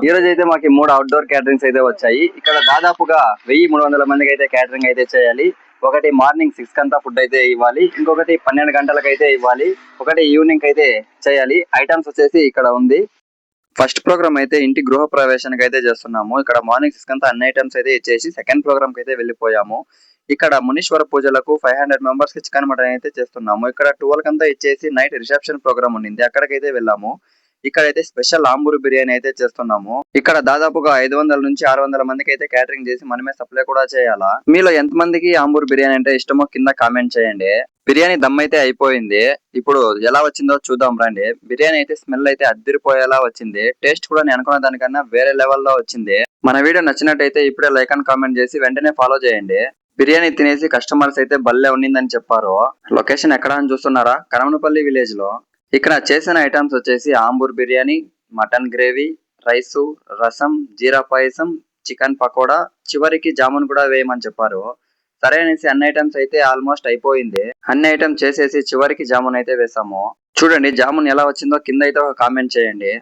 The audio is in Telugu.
ఈ రోజు అయితే మాకు 3 అవుట్డోర్ క్యాటరింగ్స్ అయితే వచ్చాయి. ఇక్కడ దాదాపుగా 1300 మందికి అయితే క్యాటరింగ్ అయితే చేయాలి. ఒకటి మార్నింగ్ 6 కంతా ఫుడ్ అయితే ఇవ్వాలి, ఇంకొకటి 12 గంటలకు అయితే ఇవ్వాలి, ఒకటి ఈవినింగ్ అయితే చేయాలి. ఐటమ్స్ వచ్చేసి ఇక్కడ ఉంది. ఫస్ట్ ప్రోగ్రామ్ అయితే ఇంటి గృహ ప్రవేశానికి అయితే చేస్తున్నాము. ఇక్కడ మార్నింగ్ 6 కంతా అన్ని ఐటమ్స్ అయితే ఇచ్చేసి సెకండ్ ప్రోగ్రామ్ కి అయితే వెళ్ళిపోయాము. ఇక్కడ మునీశ్వర పూజలకు 500 మెంబర్స్ కి చికెన్ మటన్ అయితే చేస్తున్నాము. ఇక్కడ 12 కంతా ఇచ్చేసి నైట్ రిసెప్షన్ ప్రోగ్రామ్ ఉండింది, అక్కడికైతే వెళ్ళాము. ఇక్కడైతే స్పెషల్ ఆంబూరు బిర్యానీ అయితే చేస్తున్నాము. ఇక్కడ దాదాపుగా 500 నుంచి 600 మందికి అయితే క్యాటరింగ్ చేసి మనమే సప్లై కూడా చేయాలా. మీలో ఎంత మందికి ఆంబూరు బిర్యానీ అంటే ఇష్టమో కింద కామెంట్ చేయండి. బిర్యానీ దమ్ అయితే అయిపోయింది. ఇప్పుడు ఎలా వచ్చిందో చూద్దాం రండి. బిర్యానీ అయితే స్మెల్ అయితే అద్దిరిపోయేలా వచ్చింది. టేస్ట్ కూడా నేను అనుకున్న దానికన్నా వేరే లెవెల్లో వచ్చింది. మన వీడియో నచ్చినట్టయితే ఇప్పుడే లైక్ అండ్ కామెంట్ చేసి వెంటనే ఫాలో చేయండి. బిర్యానీ తినేసి కస్టమర్స్ అయితే భలే ఉన్నిందని చెప్పారు. లొకేషన్ ఎక్కడ అని చూస్తున్నారా? కనమనపల్లి విలేజ్ లో. ఇక్కడ చేసిన ఐటమ్స్ వచ్చేసి Ambur biryani, mutton gravy, rice, రసం, జీరా పాయసం, చికెన్ పకోడా, చివరికి జామున్ కూడా వేయమని చెప్పారు. సరే అనేసి అన్ని ఐటమ్స్ అయితే ఆల్మోస్ట్ అయిపోయింది. అన్ని ఐటమ్స్ చేసేసి చివరికి జామున్ అయితే వేసాము. చూడండి జామున్ ఎలా వచ్చిందో కింద అయితే ఒక కామెంట్ చేయండి.